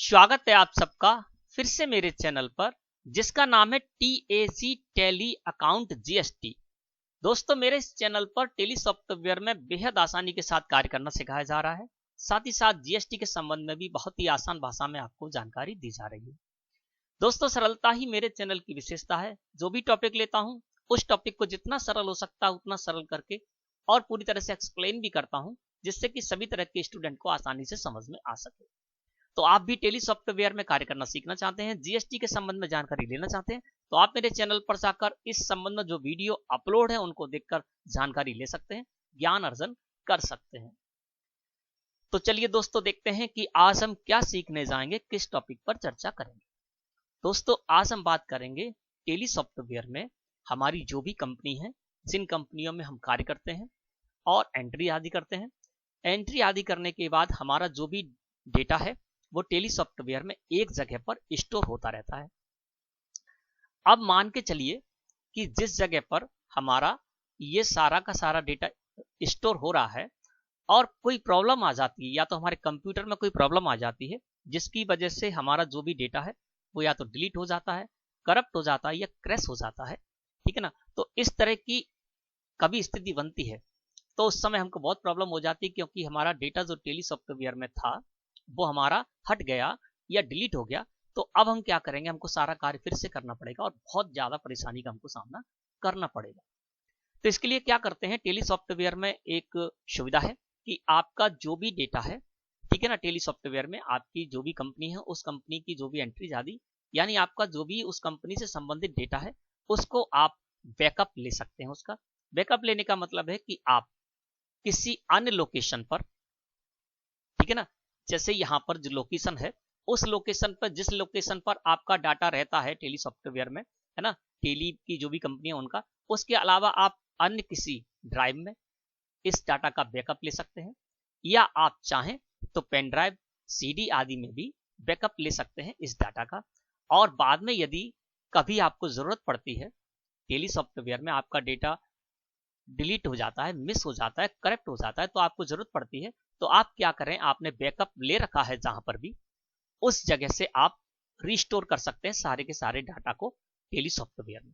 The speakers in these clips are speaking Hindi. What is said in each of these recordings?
स्वागत है आप सबका फिर से मेरे चैनल पर जिसका नाम है TAC टैली अकाउंट GST। दोस्तों, मेरे इस चैनल पर टैली सॉफ्टवेयर में बेहद आसानी के साथ कार्य करना सिखाया जा रहा है। साथ ही साथ GST के संबंध में भी बहुत ही आसान भाषा में आपको जानकारी दी जा रही है। दोस्तों, सरलता ही मेरे चैनल की विशेषता है। जो भी टॉपिक लेता हूँ उस टॉपिक को जितना सरल हो सकता है उतना सरल करके और पूरी तरह से एक्सप्लेन भी करता हूँ, जिससे कि सभी तरह के स्टूडेंट को आसानी से समझ में आ सके। तो आप भी टैली सॉफ्टवेयर में कार्य करना सीखना चाहते हैं, GST के संबंध में जानकारी लेना चाहते हैं, तो आप मेरे चैनल पर जाकर इस संबंध में जो वीडियो अपलोड है उनको देखकर जानकारी ले सकते हैं, ज्ञान अर्जन कर सकते हैं। तो चलिए दोस्तों, देखते हैं कि आज हम क्या सीखने जाएंगे, किस टॉपिक पर चर्चा करेंगे। दोस्तों, आज हम बात करेंगे टैली सॉफ्टवेयर में हमारी जो भी कंपनी है, जिन कंपनियों में हम कार्य करते हैं और एंट्री आदि करते हैं। एंट्री आदि करने के बाद हमारा जो भी डेटा है वो टैली सॉफ्टवेयर में एक जगह पर स्टोर होता रहता है। अब मान के चलिए कि जिस जगह पर हमारा ये सारा का सारा डेटा स्टोर हो रहा है और कोई प्रॉब्लम आ जाती है, या तो हमारे कंप्यूटर में कोई प्रॉब्लम आ जाती है जिसकी वजह से हमारा जो भी डेटा है वो या तो डिलीट हो जाता है, करप्ट हो जाता है या क्रैश हो जाता है, ठीक है ना। तो इस तरह की कभी स्थिति बनती है तो उस समय हमको बहुत प्रॉब्लम हो जाती है, क्योंकि हमारा डेटा जो टैली सॉफ्टवेयर में था वो हमारा हट गया या डिलीट हो गया। तो अब हम क्या करेंगे, हमको सारा कार्य फिर से करना पड़ेगा और बहुत ज्यादा परेशानी का हमको सामना करना पड़ेगा। तो इसके लिए क्या करते हैं, टैली सॉफ्टवेयर में एक सुविधा है कि आपका जो भी डेटा है, ठीक है ना, टैली सॉफ्टवेयर में आपकी जो भी कंपनी है उस कंपनी की जो भी एंट्रीज आदि, यानी आपका जो भी उस कंपनी से संबंधित डेटा है उसको आप बैकअप ले सकते हैं। उसका बैकअप लेने का मतलब है कि आप किसी अन्य लोकेशन पर, ठीक है ना, जैसे यहाँ पर जो लोकेशन है उस लोकेशन पर, जिस लोकेशन पर आपका डाटा रहता है टैली सॉफ्टवेयर में, है ना, टैली की जो भी कंपनी है उनका, उसके अलावा आप अन्य किसी ड्राइव में इस डाटा का बैकअप ले सकते हैं, या आप चाहें तो पेन ड्राइव, CD आदि में भी बैकअप ले सकते हैं इस डाटा का। और बाद में यदि कभी आपको जरूरत पड़ती है, टैली सॉफ्टवेयर में आपका डेटा डिलीट हो जाता है, मिस हो जाता है, करप्ट हो जाता है, तो आपको जरूरत पड़ती है, तो आप क्या करें, आपने बैकअप ले रखा है जहां पर भी, उस जगह से आप रिस्टोर कर सकते हैं सारे के सारे डाटा को टैली सॉफ्टवेयर में।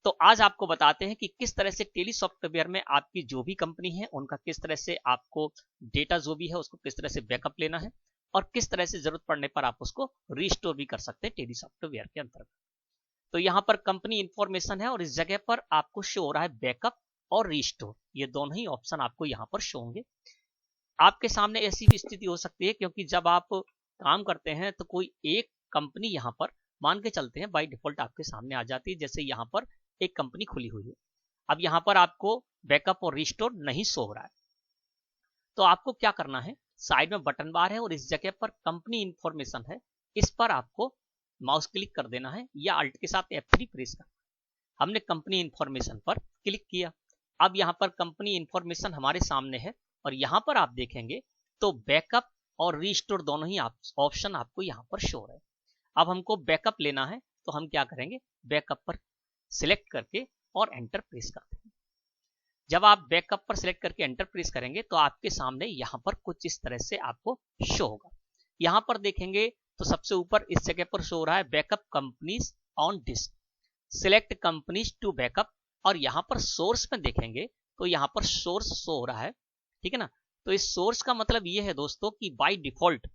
तो आज आपको बताते हैं कि किस तरह से टैली सॉफ्टवेयर में आपकी जो भी कंपनी है उनका किस तरह से आपको डेटा जो भी है उसको किस तरह से बैकअप लेना है और किस तरह से जरूरत पड़ने पर आप उसको रिस्टोर भी कर सकते हैं टैली सॉफ्टवेयर के अंतर्गत। तो यहाँ पर कंपनी इंफॉर्मेशन है और इस जगह पर आपको शो हो रहा है बैकअप और रिस्टोर, ये दोनों ही ऑप्शन आपको यहाँ पर शो होंगे। आपके सामने ऐसी भी स्थिति हो सकती है, क्योंकि जब आप काम करते हैं तो कोई एक कंपनी यहाँ पर मान के चलते हैं बाय डिफॉल्ट आपके सामने आ जाती है। जैसे यहाँ पर एक कंपनी खुली हुई है, अब यहाँ पर आपको बैकअप और रिस्टोर नहीं शो हो रहा है, तो आपको क्या करना है, साइड में बटन बार है और इस जगह पर कंपनी इंफॉर्मेशन है, इस पर आपको माउस क्लिक कर देना है या अल्ट के साथ F3 प्रेस करना। हमने कंपनी इंफॉर्मेशन पर क्लिक किया, अब यहाँ पर कंपनी इंफॉर्मेशन हमारे सामने है और यहाँ पर आप देखेंगे तो बैकअप और रिस्टोर दोनों ही ऑप्शन आपको यहाँ पर शो है। अब हमको बैकअप लेना है तो हम क्या करेंगे, बैकअप पर सिलेक्ट करके और एंटर प्रेस करते हैं। जब आप बैकअप पर सिलेक्ट करके एंटर प्रेस करेंगे तो आपके सामने यहाँ पर कुछ इस तरह से आपको शो होगा। यहाँ पर देखेंगे तो सबसे ऊपर इस जगह पर शो हो रहा है backup companies on disk, select companies to backup, और यहाँ पर सोर्स में देखेंगे तो यहाँ पर सोर्स शो हो रहा है, ठीक है ना। तो इस सोर्स का मतलब ये है दोस्तों कि बाय डिफॉल्ट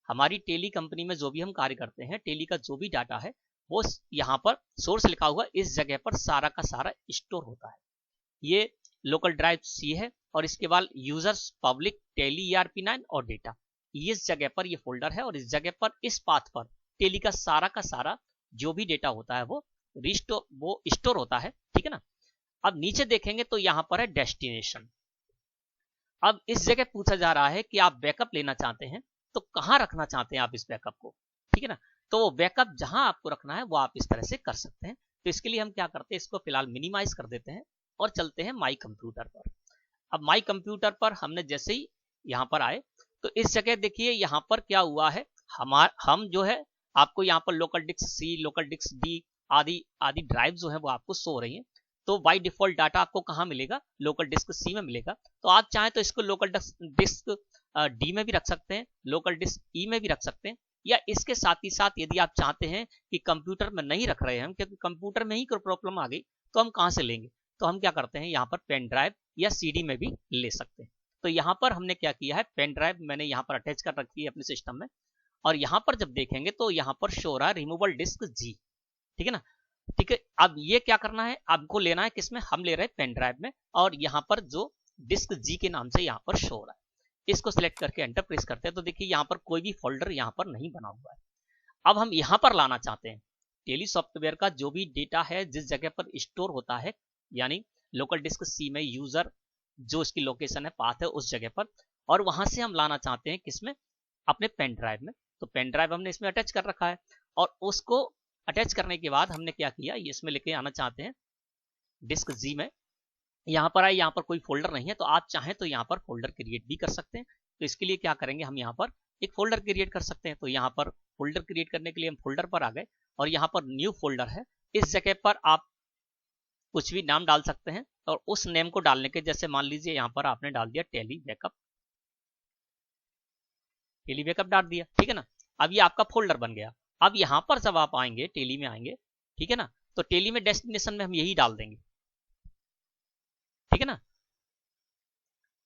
हमारी टैली कंपनी में जो भी हम कार्य करते हैं, टैली का जो भी डाटा है वो यहाँ पर सोर्स लिखा हुआ इस जगह पर सारा का सारा स्टोर होता है। ये लोकल ड्राइव C है और इसके बाद यूजर्स पब्लिक टैली ERP9 और डेटा, इस जगह पर ये फोल्डर है और इस जगह पर इस पाथ पर टैली का सारा जो भी डेटा होता है वो स्टोर होता है, ठीक है ना। अब नीचे देखेंगे तो यहाँ पर है डेस्टिनेशन। अब इस जगह पूछा जा रहा है कि आप बैकअप लेना चाहते हैं तो कहाँ रखना चाहते हैं आप इस बैकअप को, ठीक है ना। तो वो बैकअप जहां आपको रखना है वो आप इस तरह से कर सकते हैं। तो इसके लिए हम क्या करते हैं, इसको फिलहाल मिनिमाइज कर देते हैं और चलते हैं माई कंप्यूटर पर। अब माई कंप्यूटर पर हमने जैसे ही यहाँ पर आए तो इस जगह देखिए यहाँ पर क्या हुआ है, हम जो है आपको यहाँ पर local disk C, local disk D आदि ड्राइव जो है वो आपको शो हो रही है। तो बाय डिफॉल्ट डाटा आपको कहाँ मिलेगा, लोकल डिस्क C में मिलेगा। तो आप चाहें तो इसको लोकल डिस्क D में भी रख सकते हैं, लोकल डिस्क E में भी रख सकते हैं, या इसके साथ ही साथ यदि आप चाहते हैं कि कंप्यूटर में नहीं रख रहे हैं हम, क्योंकि कंप्यूटर में ही कोई प्रॉब्लम आ गई तो हम कहाँ से लेंगे, तो हम क्या करते हैं यहाँ पर पेन ड्राइव या सीडी में भी ले सकते हैं। तो यहाँ पर हमने क्या किया है, पेन ड्राइव मैंने यहाँ पर अटैच कर रखी है अपने सिस्टम में, और यहाँ पर जब देखेंगे तो यहाँ पर शो रहा है रिमूवल डिस्क जी, ठीक है ना। ठीक है, अब ये क्या करना है, आपको लेना है किसमें, हम ले रहे हैं पेन ड्राइव में, और यहाँ पर जो डिस्क जी के नाम से यहाँ पर शो हो रहा है, इसको सिलेक्ट करके एंटर प्रेस करते हैं तो देखिए यहाँ पर कोई भी फोल्डर यहाँ पर नहीं बना हुआ है। अब हम यहाँ पर लाना चाहते हैं टेली सॉफ्टवेयर का जो भी डेटा है जिस जगह पर स्टोर होता है, यानी लोकल डिस्क सी में यूजर जो इसकी लोकेशन है, पाथ है उस जगह पर, और वहां से हम लाना चाहते हैं किसमें, अपने पेन ड्राइव में। तो पेन ड्राइव हमने इसमें अटैच कर रखा है, और उसको अटैच करने के बाद हमने क्या किया, ये इसमें लेके आना चाहते हैं डिस्क जी में। यहाँ पर आए, यहाँ पर कोई फोल्डर नहीं है, तो आप चाहें तो यहाँ पर फोल्डर क्रिएट भी कर सकते हैं। तो इसके लिए क्या करेंगे, हम यहाँ पर एक फोल्डर क्रिएट कर सकते हैं। तो यहाँ पर फोल्डर क्रिएट करने के लिए हम फोल्डर पर आ गए, और यहाँ पर न्यू फोल्डर है, इस जगह पर आप कुछ भी नाम डाल सकते हैं, और उस नेम को डालने के, जैसे मान लीजिए यहाँ पर आपने डाल दिया टेली बैकअप डाल दिया, ठीक है ना। अब ये आपका फोल्डर बन गया। अब यहाँ पर जब आप आएंगे, टेली में आएंगे, ठीक है ना, तो टेली में डेस्टिनेशन में हम यही डाल देंगे, ठीक है ना।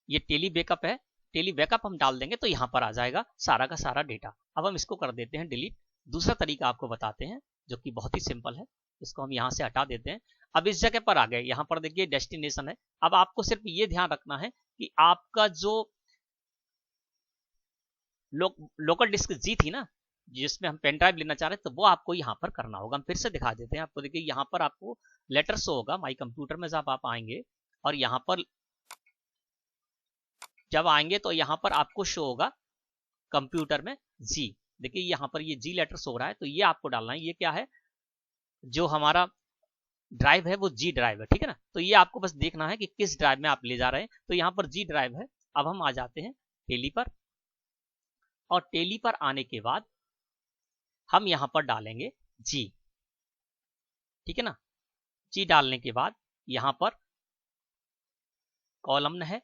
ये टेली बैकअप है, टेली बैकअप हम डाल देंगे तो यहाँ पर आ जाएगा सारा का सारा डेटा। अब हम इसको कर देते हैं डिलीट। दूसरा तरीका आपको बताते हैं जो कि बहुत ही सिंपल है, इसको हम यहाँ से हटा देते हैं। अब इस जगह पर आ गए, यहाँ पर देखिए डेस्टिनेशन है। अब आपको सिर्फ ये ध्यान रखना है कि आपका जो लोकल डिस्क जी थी ना, जिसमें हम पेन ड्राइव लेना चाह रहे हैं, तो वो आपको यहाँ पर करना होगा। हम फिर से दिखा देते हैं आपको। देखिए यहाँ पर आपको लेटर शो होगा माई कंप्यूटर में, जब आप आएंगे और यहाँ पर जब आएंगे तो यहाँ पर आपको शो होगा कंप्यूटर में जी। देखिए यहाँ पर ये जी लेटर शो रहा है, तो ये आपको डालना है। ये क्या है, जो हमारा ड्राइव है वो जी ड्राइव है, ठीक है ना। तो ये आपको बस देखना है कि किस ड्राइव में आप ले जा रहे हैं। तो यहाँ पर जी ड्राइव है। अब हम आ जाते हैं टेली पर, और टेली पर आने के बाद हम यहाँ पर डालेंगे जी, ठीक है ना। जी डालने के बाद यहाँ पर कॉलम है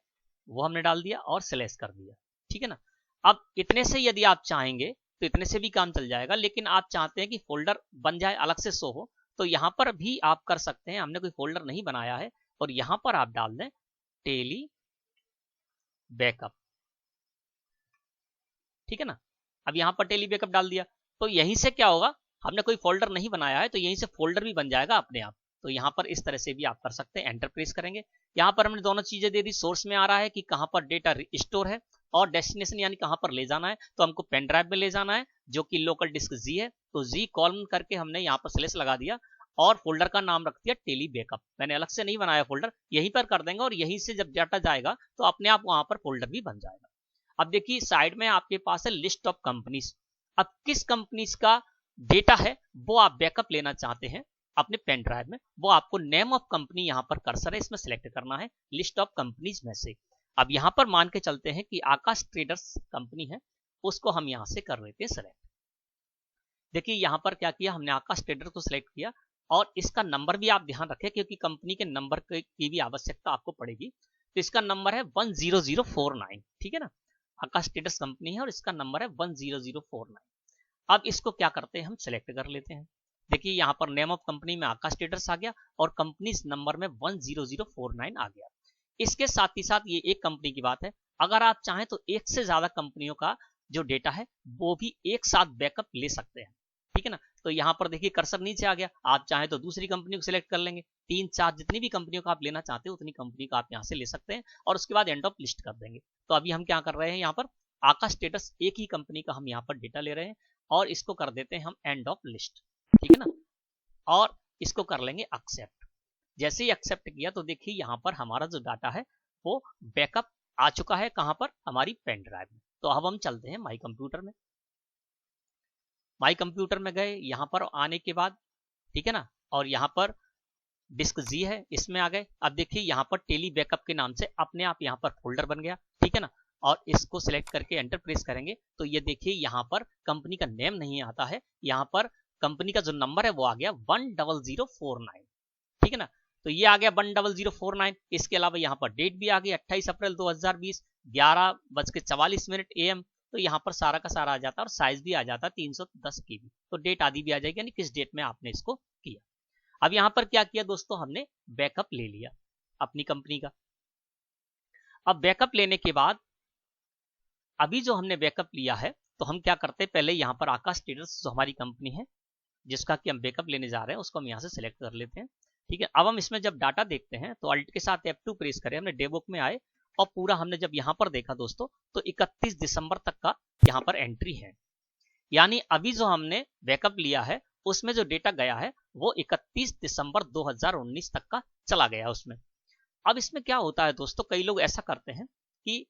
वो हमने डाल दिया और स्लैश कर दिया, ठीक है ना। अब इतने से यदि आप चाहेंगे तो इतने से भी काम चल जाएगा, लेकिन आप चाहते हैं कि फोल्डर बन जाए, अलग से शो हो, तो यहाँ पर भी आप कर सकते हैं। हमने कोई फोल्डर नहीं बनाया है, और यहाँ पर आप डाल दें टेली बैकअप, ठीक है ना। अब यहाँ पर टेली बैकअप डाल दिया, तो यहीं से क्या होगा, हमने कोई फोल्डर नहीं बनाया है तो यहीं से फोल्डर भी बन जाएगा अपने आप। तो यहाँ पर इस तरह से भी आप कर सकते हैं। एंटर प्रेस करेंगे, यहाँ पर हमने दोनों चीजें दे दी। सोर्स में आ रहा है कि कहाँ पर डेटा स्टोर है, और डेस्टिनेशन यानी कहाँ पर ले जाना है, तो हमको पेन ड्राइव में ले जाना है जो कि लोकल डिस्क जी है। तो जी कॉलम करके हमने यहाँ पर स्लैश लगा दिया, और फोल्डर का नाम रख दिया टेली बैकअप। मैंने अलग से नहीं बनाया फोल्डर, यहीं पर कर देंगे, और यहीं से जब डाटा जाएगा तो अपने आप वहां पर फोल्डर भी बन जाएगा। अब देखिए साइड में आपके पास है लिस्ट ऑफ कंपनीज। अब किस कंपनीज का डेटा है वो आप बैकअप लेना चाहते हैं अपने पेन ड्राइव में, वो आपको नेम ऑफ कंपनी यहाँ पर कर्सर है इसमें सेलेक्ट करना है लिस्ट ऑफ कंपनीज में से। अब यहाँ पर मान के चलते हैं कि आकाश ट्रेडर्स कंपनी है, उसको हम यहाँ से कर लेते हैं सेलेक्ट। देखिए यहाँ पर क्या किया हमने, आकाश ट्रेडर को सिलेक्ट किया, और इसका नंबर भी आप ध्यान रखें क्योंकि कंपनी के नंबर की भी आवश्यकता आपको पड़ेगी। तो इसका नंबर है 10049, ठीक है ना। आकाश ट्रेडर्स कंपनी है और इसका नंबर है 10049। अब इसको क्या करते हैं, हम सेलेक्ट कर लेते हैं। देखिए यहाँ पर नेम ऑफ कंपनी में आकाश ट्रेडर्स आ गया, और कंपनी नंबर में 10049 आ गया। इसके साथ ही साथ ये एक कंपनी की बात है, अगर आप चाहें तो एक से ज्यादा कंपनियों का जो डेटा है वो भी एक साथ बैकअप ले सकते हैं, ठीक है ना। तो यहाँ पर देखिए कर्सर नीचे आ गया, आप चाहें तो दूसरी कंपनी को सिलेक्ट कर लेंगे। 3-4 जितनी भी कंपनियों का आप लेना चाहते हो उतनी कंपनी का आप यहाँ से ले सकते हैं, और उसके बाद एंड ऑफ लिस्ट कर देंगे। तो अभी हम क्या कर रहे हैं, यहाँ पर आकाश स्टेटस एक ही कंपनी का हम यहाँ पर डेटा ले रहे हैं, और इसको कर देते हैं हम एंड ऑफ लिस्ट, ठीक है ना। और इसको कर लेंगे एक्सेप्ट। जैसे ही एक्सेप्ट किया तो देखिए यहाँ पर हमारा जो डाटा है वो बैकअप आ चुका है, कहां पर, हमारी पेन ड्राइव में। तो अब हम चलते हैं माई कंप्यूटर में। माई कंप्यूटर में गए, यहाँ पर आने के बाद, ठीक है ना, और यहाँ पर डिस्क जी है, इसमें आ गए। अब देखिए यहाँ पर टेली बैकअप के नाम से अपने आप यहाँ पर फोल्डर बन गया, ठीक है ना। और इसको सिलेक्ट करके एंटर प्रेस करेंगे तो ये देखिए यहाँ पर कंपनी का नेम नहीं आता है, यहाँ पर कंपनी का जो नंबर है वो आ गया 10049, ठीक है ना। तो ये आ गया 10049। इसके अलावा यहाँ पर डेट भी आ गई 28 अप्रैल 2020 11:44 AM, तो यहाँ पर सारा का सारा आ जाता है और साइज भी आ जाता है 310 KB। तो डेट आदि भी आ जाएगी, यानी किस डेट में आपने इसको किया। अब यहाँ पर क्या किया दोस्तों, हमने बैकअप ले लिया अपनी कंपनी का। अब बैकअप लेने के बाद अभी जो हमने बैकअप लिया है, तो हम क्या करते हैं, पहले यहाँ पर आकाश ट्रेडर्स जो हमारी कंपनी है जिसका कि हम बैकअप लेने जा रहे हैं, उसको हम यहाँ से सिलेक्ट कर लेते हैं। ठीक है, अब हम इसमें जब डाटा देखते हैं तो अल्ट के साथ F2 प्रेस करें, हमने डे बुक में आए और पूरा हमने जब यहाँ पर देखा दोस्तों, तो 31 दिसंबर तक का यहाँ पर एंट्री है। यानी अभी जो हमने बैकअप लिया है उसमें जो डेटा गया है वो 31 दिसंबर 2019 तक का चला गया उसमें। अब इसमें क्या होता है दोस्तों, कई लोग ऐसा करते हैं कि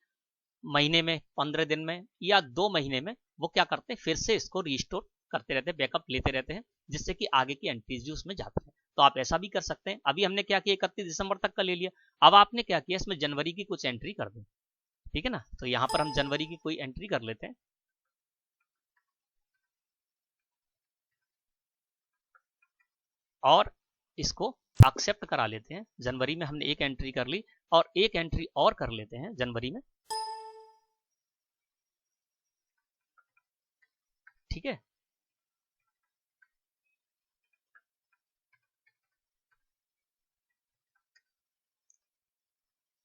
महीने में, 15 दिन में या 2 महीने में वो क्या करते हैं, फिर से इसको रिस्टोर करते रहते हैं, बैकअप लेते रहते हैं, जिससे कि आगे की एंट्रीज भी उसमें जाती है। तो आप ऐसा भी कर सकते हैं। अभी हमने क्या किया, 31 दिसंबर तक का ले लिया। अब आपने क्या किया, इसमें जनवरी की कुछ एंट्री कर दी। ठीक है ना, तो यहाँ पर हम जनवरी की कोई एंट्री कर लेते हैं। और इसको एक्सेप्ट करा लेते हैं। जनवरी में हमने एक एंट्री कर ली और एक एंट्री और कर लेते हैं जनवरी में। ठीक है,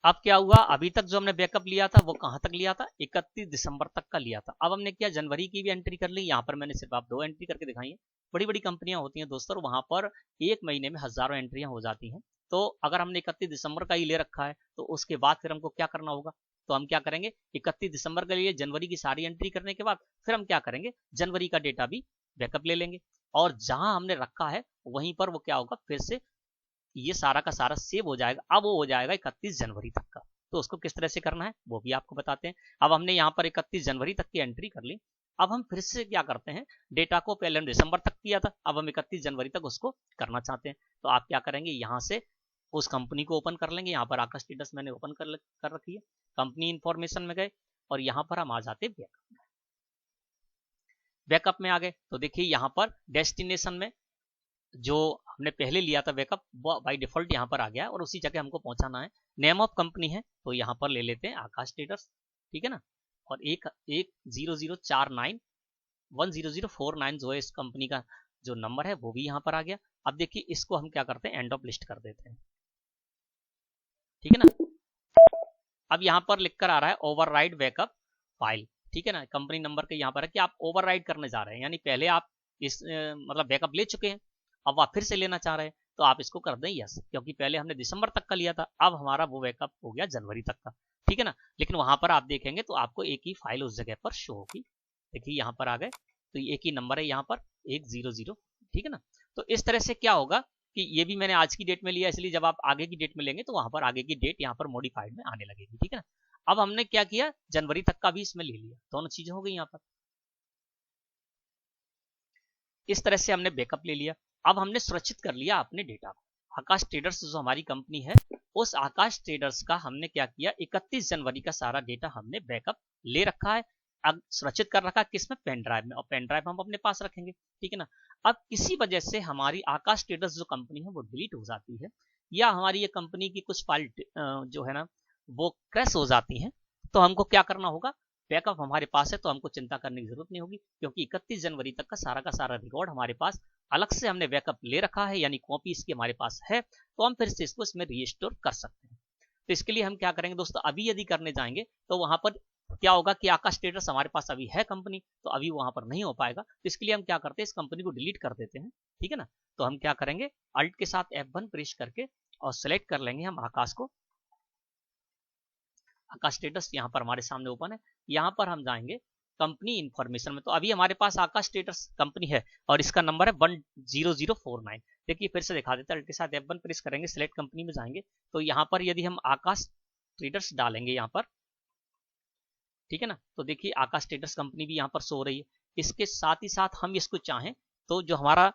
अब क्या हुआ, अभी तक जो हमने बैकअप लिया था वो कहां तक लिया था, 31 दिसंबर तक का लिया था। अब हमने क्या, जनवरी की भी एंट्री कर ली। यहाँ पर मैंने सिर्फ आप 2 एंट्री करके दिखाई है। बड़ी बड़ी कंपनियां होती हैं दोस्तों, वहां पर एक महीने में हजारों एंट्रियां हो जाती हैं। तो अगर हमने 31 दिसंबर का ही ले रखा है तो उसके बाद फिर हमको क्या करना होगा, तो हम क्या करेंगे, 31 दिसंबर के लिए जनवरी की सारी एंट्री करने के बाद फिर हम क्या करेंगे, जनवरी का डेटा भी बैकअप ले लेंगे और जहां हमने रखा है वहीं पर वो क्या होगा, फिर से ये सारा का सारा सेव हो जाएगा। अब वो हो जाएगा 31 जनवरी तक का। तो उसको किस तरह से करना है वो भी आपको बताते हैं। अब हमने यहाँ पर 31 जनवरी तक की एंट्री कर ली। अब हम फिर से क्या करते हैं, डेटा को पहले हम दिसंबर तक किया था, अब हम 31 जनवरी तक उसको करना चाहते हैं। तो आप क्या करेंगे, यहाँ से उस कंपनी को ओपन कर लेंगे। यहाँ पर आकाश स्टेटस मैंने ओपन कर रखी है। कंपनी इंफॉर्मेशन में गए और यहाँ पर हम आ जाते बैकअप। बैकअप में आ गए तो देखिए यहाँ पर डेस्टिनेशन में जो हमने पहले लिया था बैकअप वो बाय डिफॉल्ट यहाँ पर आ गया और उसी जगह हमको पहुंचाना है। नेम ऑफ कंपनी है तो यहाँ पर ले लेते हैं आकाश ट्रेडर्स। ठीक है ना, और 10049 जो है इस कंपनी का जो नंबर है वो भी यहाँ पर आ गया। अब देखिए इसको हम क्या करते हैं, एंड ऑफ लिस्ट कर देते हैं। ठीक है ना, अब यहाँ पर लिखकर आ रहा है ओवरराइड बैकअप फाइल। ठीक है ना, कंपनी नंबर के यहाँ पर है कि आप ओवरराइड करने जा रहे हैं, यानी पहले आप इस मतलब बैकअप ले चुके हैं, अब आप फिर से लेना चाह रहे हैं तो आप इसको कर दें यस, क्योंकि पहले हमने दिसंबर तक का लिया था, अब हमारा वो बैकअप हो गया जनवरी तक का। ठीक है ना, लेकिन वहां पर आप देखेंगे तो आपको एक ही फाइल उस जगह पर शो होगी। देखिए यहाँ पर आ गए तो एक ही नंबर है यहाँ पर 100। ठीक है ना, तो इस तरह से क्या होगा कि ये भी मैंने आज की डेट में लिया, इसलिए जब आप आगे की डेट में लेंगे तो वहां पर आगे की डेट यहाँ पर मॉडिफाइड में आने लगेगी। ठीक है ना, अब हमने क्या किया, जनवरी तक का भी इसमें ले लिया, दोनों चीजें हो गई यहाँ पर। इस तरह से हमने बैकअप ले लिया। अब हमने सुरक्षित कर लिया अपने डेटा को। आकाश ट्रेडर्स जो हमारी कंपनी है, उस आकाश ट्रेडर्स का हमने क्या किया, 31 जनवरी का सारा डेटा हमने बैकअप ले रखा है। अब सुरक्षित कर रखा है किसमें, पेन ड्राइव में, और पेन ड्राइव हम अपने पास रखेंगे। ठीक है ना, अब किसी वजह से हमारी आकाश ट्रेडर्स जो कंपनी है वो डिलीट हो जाती है, या हमारी ये कंपनी की कुछ फाइल जो है ना वो क्रैश हो जाती है, तो हमको क्या करना होगा, बैकअप हमारे पास है तो हमको चिंता करने की जरूरत नहीं होगी, क्योंकि 31 जनवरी तक का सारा रिकॉर्ड हमारे पास अलग से हमने बैकअप ले रखा है, यानी कॉपी इसकी हमारे पास है, तो हम फिर से इसको इसमें रीस्टोर कर सकते हैं। तो इसके लिए हम क्या करेंगे दोस्तों, अभी यदि करने जाएंगे तो वहां पर क्या होगा कि आकाश स्टेटस हमारे पास अभी है कंपनी, तो अभी वहां पर नहीं हो पाएगा। तो इसके लिए हम क्या करते हैं, इस कंपनी को डिलीट कर देते हैं। ठीक है ना, तो हम क्या करेंगे, अल्ट के साथ F1 प्रेस करके और सेलेक्ट कर लेंगे हम आकाश को। आकाश स्टेटस यहाँ पर हमारे सामने ओपन है। यहाँ पर हम जाएंगे कंपनी इंफॉर्मेशन में, तो अभी हमारे पास आकाश स्टेटस कंपनी है और इसका नंबर है 10049। देखिए फिर से दिखा देते हैं, अल्ट के साथ F1 प्रेस करेंगे, सिलेक्ट कंपनी में जाएंगे, तो यहाँ पर यदि हम आकाश ट्रेडर्स डालेंगे यहाँ पर, ठीक है ना, तो देखिए आकाश ट्रेडर्स कंपनी भी यहाँ पर शो हो रही है। इसके साथ ही साथ हम इसको चाहें तो जो हमारा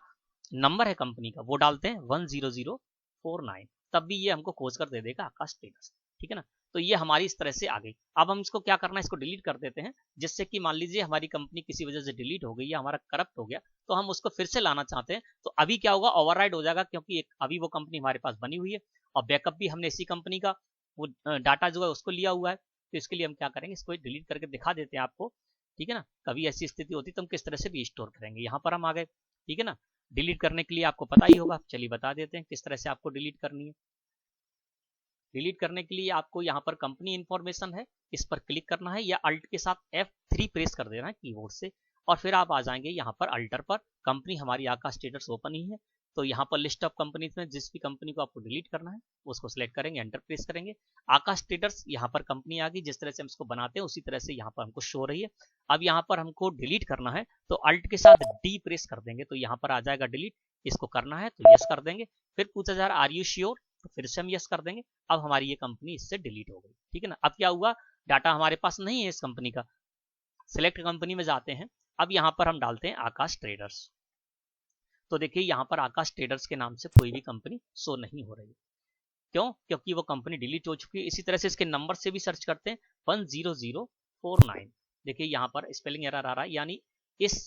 नंबर है कंपनी का वो डालते हैं 10049, तब भी ये हमको खोज कर दे देगा आकाश ट्रेडर्स। ठीक है ना, तो ये हमारी इस तरह से आ गई। अब हम इसको क्या करना है, इसको डिलीट कर देते हैं, जिससे कि मान लीजिए हमारी कंपनी किसी वजह से डिलीट हो गई या हमारा करप्ट हो गया, तो हम उसको फिर से लाना चाहते हैं, तो अभी क्या होगा, ओवरराइड हो जाएगा, क्योंकि एक अभी वो कंपनी हमारे पास बनी हुई है और बैकअप भी हमने इसी कंपनी का वो डाटा जो है उसको लिया हुआ है। तो इसके लिए हम क्या करेंगे, इसको डिलीट करके दिखा देते हैं आपको ठीक है ना। कभी ऐसी स्थिति होती तो हम किस तरह से रिस्टोर करेंगे, यहाँ पर हम आ गए, ठीक है ना। डिलीट करने के लिए आपको पता ही होगा, चलिए बता देते हैं किस तरह से आपको डिलीट करनी है। डिलीट करने के लिए आपको यहाँ पर कंपनी इन्फॉर्मेशन है, इस पर क्लिक करना है या अल्ट के साथ F3 प्रेस कर देना है कीबोर्ड से, और फिर आप आ जाएंगे यहाँ पर अल्टर पर। कंपनी हमारी आकाश ट्रेडर्स ओपन ही है, तो यहाँ पर लिस्ट ऑफ कंपनीज में जिस भी कंपनी को आपको डिलीट करना है उसको सिलेक्ट करेंगे, एंटर प्रेस करेंगे। आकाश ट्रेडर्स यहाँ पर कंपनी आ गई, जिस तरह से हम इसको बनाते हैं उसी तरह से यहाँ पर हमको शो रही है। अब यहाँ पर हमको डिलीट करना है तो अल्ट के साथ D प्रेस कर देंगे, तो यहाँ पर आ जाएगा डिलीट। इसको करना है तो यस कर देंगे, फिर पूछा जा रहा है आर यू श्योर, तो फिर से हम यस कर देंगे। अब हमारी ये कंपनी इससे डिलीट हो गई, ठीक है ना। अब क्या हुआ, डाटा हमारे पास नहीं है इस कंपनी का। सिलेक्ट कंपनी में जाते हैं, अब यहाँ पर हम डालते हैं आकाश ट्रेडर्स, तो देखिए यहाँ पर आकाश ट्रेडर्स के नाम से कोई भी कंपनी शो नहीं हो रही है। क्यों, क्योंकि वो कंपनी डिलीट हो चुकी है। इसी तरह से इसके नंबर से भी सर्च करते हैं 10049, देखिए यहाँ पर स्पेलिंग एरर आ रहा है, यानी इस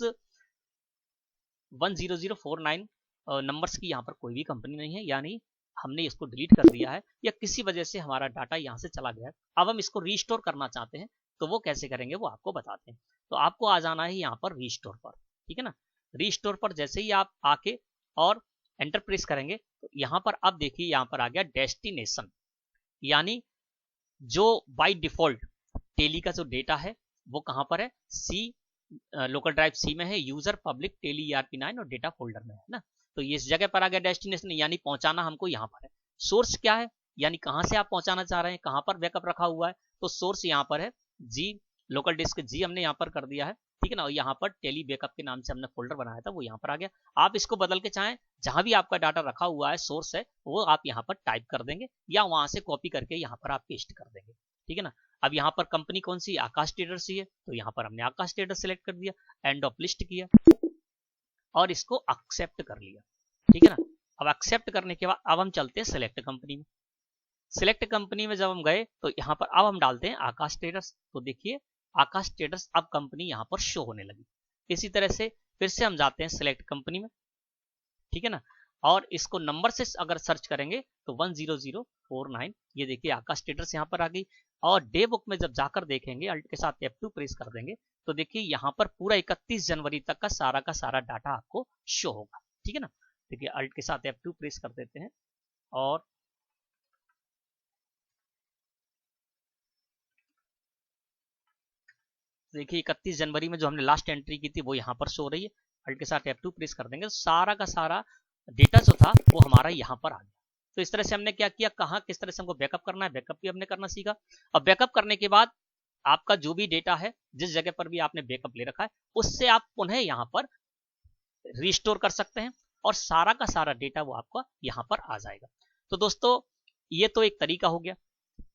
10049 नंबर्स की यहाँ पर कोई भी कंपनी नहीं है, यानी हमने इसको डिलीट कर दिया है या किसी वजह से हमारा डाटा यहाँ से चला गया है। अब हम इसको रीस्टोर करना चाहते हैं, तो वो कैसे करेंगे वो आपको बताते हैं। तो आपको आ जाना है यहाँ पर रीस्टोर पर, ठीक है ना। रीस्टोर पर जैसे ही आप आके और एंटर प्रेस करेंगे तो यहाँ पर अब देखिए यहाँ पर आ गया डेस्टिनेशन, यानी जो बाय डिफॉल्ट टेली का जो डेटा है वो कहाँ पर है, सी लोकल ड्राइव सी में है, यूजर पब्लिक टेली ERP9 और डेटा फोल्डर में है ना। तो ये इस जगह पर आ गया डेस्टिनेशन, यानी पहुंचाना हमको यहाँ पर है। सोर्स क्या है, यानी कहाँ से आप पहुंचाना चाह रहे हैं, कहाँ पर बैकअप रखा हुआ है, तो सोर्स यहाँ पर है जी, लोकल डिस्क जी हमने यहाँ पर कर दिया है, ठीक है ना। और यहाँ पर टेली बैकअप के नाम से हमने फोल्डर बनाया था वो यहाँ पर आ गया। आप इसको बदल के चाहें जहां भी आपका डाटा रखा हुआ है सोर्स है वो आप यहाँ पर टाइप कर देंगे या वहां से कॉपी करके यहाँ पर आप पेस्ट कर देंगे, ठीक है ना। अब यहाँ पर कंपनी कौन सी, आकाश ट्रेडर्स ही है, तो यहाँ पर हमने आकाश ट्रेडर्स सेलेक्ट कर दिया, एंड ऑफ लिस्ट किया और इसको एक्सेप्ट कर लिया, ठीक है ना। अब एक्सेप्ट करने के बाद अब हम चलते हैं सिलेक्ट कंपनी में। सिलेक्ट कंपनी में जब हम गए तो यहाँ पर अब हम डालते हैं आकाश ट्रेडर्स, तो देखिए आकाश ट्रेडर्स अब कंपनी यहाँ पर शो होने लगी। इसी तरह से फिर से हम जाते हैं सिलेक्ट कंपनी में, ठीक है ना, और इसको नंबर से अगर सर्च करेंगे तो 10049, ये देखिए आकाश ट्रेडर्स यहाँ पर आ गई। और डे बुक में जब जाकर देखेंगे अल्ट के साथ F2 प्रेस कर देंगे तो देखिए यहाँ पर पूरा 31 जनवरी तक का सारा डाटा आपको शो होगा, ठीक है ना। देखिए अल्ट के साथ F2 प्रेस कर देते हैं और देखिए 31 जनवरी में जो हमने लास्ट एंट्री की थी वो यहाँ पर शो रही है। अल्ट के साथ F2 प्रेस कर देंगे तो सारा का सारा डेटा जो था वो हमारा यहाँ पर आ गया। तो इस तरह से हमने क्या किया, कहाँ किस तरह से हमको बैकअप करना है, बैकअप भी हमने करना सीखा। अब बैकअप करने के बाद आपका जो भी डेटा है जिस जगह पर भी आपने बैकअप ले रखा है उससे आप पुनः यहाँ पर रिस्टोर कर सकते हैं और सारा का सारा डेटा वो आपका यहाँ पर आ जाएगा। तो दोस्तों ये तो एक तरीका हो गया,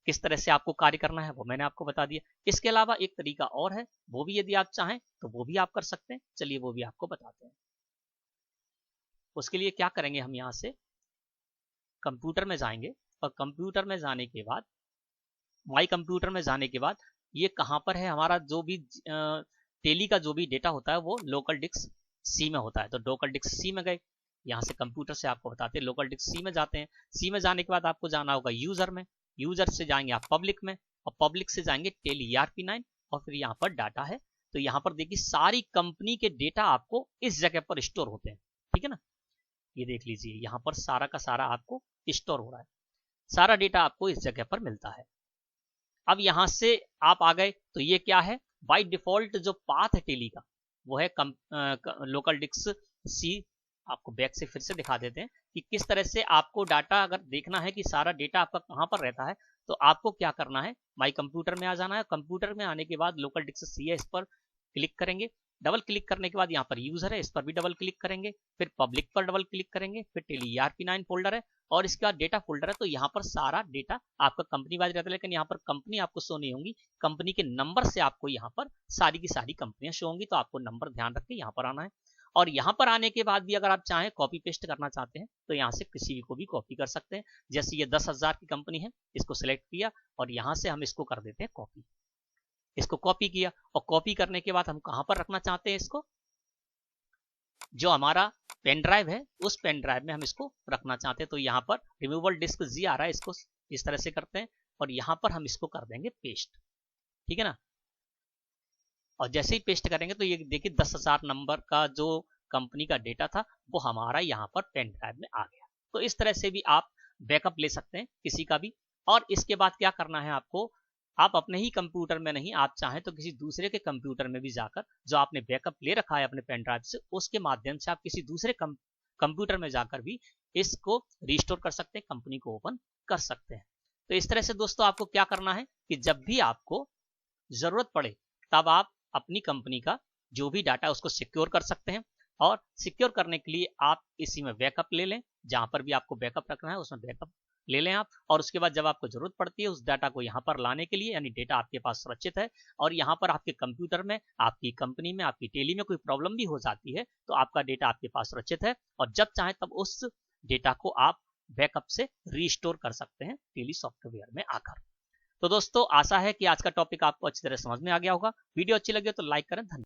किस तरह से आपको कार्य करना है वो मैंने आपको बता दिया। इसके अलावा एक तरीका और है, वो भी यदि आप चाहें तो वो भी आप कर सकते हैं, चलिए वो भी आपको बताते हैं। उसके लिए क्या करेंगे, हम यहाँ से कंप्यूटर में जाएंगे और कंप्यूटर में जाने के बाद माई कंप्यूटर में जाने के बाद ये कहाँ पर है, हमारा जो भी टेली का जो भी डेटा होता है वो लोकल डिस्क सी में होता है। तो लोकल डिस्क सी में गए, यहाँ से कंप्यूटर से आपको बताते हैं लोकल डिस्क सी में जाते हैं। सी में जाने के बाद आपको जाना होगा यूजर में, यूजर से जाएंगे आप पब्लिक में और पब्लिक से जाएंगे टेली ERP9 और फिर यहाँ पर डाटा है। तो यहाँ पर देखिए सारी कंपनी के डेटा आपको इस जगह पर स्टोर होते हैं, ठीक है ना। ये देख लीजिए यहाँ पर सारा का सारा आपको स्टोर हो रहा है, सारा डेटा आपको इस जगह पर मिलता है। अब यहाँ से आप आ गए तो ये क्या है, बाय डिफॉल्ट जो पाथ है टेली का वो है लोकल डिस्क सी। आपको बैक से फिर से दिखा देते हैं कि किस तरह से आपको डाटा अगर देखना है कि सारा डेटा आपका कहाँ पर रहता है तो आपको क्या करना है, माई कंप्यूटर में आ जाना है। कंप्यूटर में आने के बाद लोकल डिस्क सी है, इस पर क्लिक करेंगे। डबल क्लिक करने के बाद यहाँ पर यूजर है, इस पर भी डबल क्लिक करेंगे, फिर पब्लिक पर डबल क्लिक करेंगे, फिर टेली ERP9 फोल्डर है और इसके बाद डेटा फोल्डर है। तो यहाँ पर सारा डेटा आपका कंपनी वाइज रहता है, लेकिन यहाँ पर कंपनी आपको शो नहीं होंगी, कंपनी के नंबर से आपको यहाँ पर सारी की सारी कंपनियां शो होंगी। तो आपको नंबर ध्यान रख के यहाँ पर आना है और यहाँ पर आने के बाद भी अगर आप चाहें कॉपी पेस्ट करना चाहते हैं तो यहाँ से किसी भी को भी कॉपी कर सकते हैं। जैसे ये 10,000 की कंपनी है, इसको सिलेक्ट किया और यहाँ से हम इसको कर देते हैं कॉपी। इसको कॉपी किया और कॉपी करने के बाद हम कहाँ पर रखना चाहते हैं इसको, जो हमारा पेन ड्राइव है उस पेन ड्राइव में हम इसको रखना चाहते हैं। तो यहाँ पर रिमूवल डिस्क जी आ रहा है, इसको इस तरह से करते हैं और यहाँ पर हम इसको कर देंगे पेस्ट, ठीक है ना। और जैसे ही पेस्ट करेंगे तो ये देखिए 10,000 नंबर का जो कंपनी का डेटा था वो हमारा यहाँ पर पेन ड्राइव में आ गया। तो इस तरह से भी आप बैकअप ले सकते हैं किसी का भी। और इसके बाद क्या करना है आपको, आप अपने ही कंप्यूटर में नहीं, आप चाहें तो किसी दूसरे के कंप्यूटर में भी जाकर जो आपने बैकअप ले रखा है अपने पेन ड्राइव से, उसके माध्यम से आप किसी दूसरे कंप्यूटर में जाकर भी इसको रिस्टोर कर सकते हैं, कंपनी को ओपन कर सकते हैं। तो इस तरह से दोस्तों आपको क्या करना है कि जब भी आपको जरूरत पड़े तब आप अपनी कंपनी का जो भी डाटा है उसको सिक्योर कर सकते हैं। और सिक्योर करने के लिए आप इसी में बैकअप ले लें, जहां पर भी आपको बैकअप रखना है उसमें बैकअप ले लें आप। और उसके बाद जब आपको जरूरत पड़ती है उस डाटा को यहाँ पर लाने के लिए, यानी डेटा आपके पास सुरक्षित है और यहाँ पर आपके कंप्यूटर में, आपकी कंपनी में, आपकी टेली में कोई प्रॉब्लम भी हो जाती है तो आपका डेटा आपके पास सुरक्षित है और जब चाहे तब उस डेटा को आप बैकअप से रिस्टोर कर सकते हैं टेली सॉफ्टवेयर में आकर। तो दोस्तों आशा है कि आज का टॉपिक आपको अच्छी तरह समझ में आ गया होगा। वीडियो अच्छी लगे तो लाइक करें। धन्यवाद।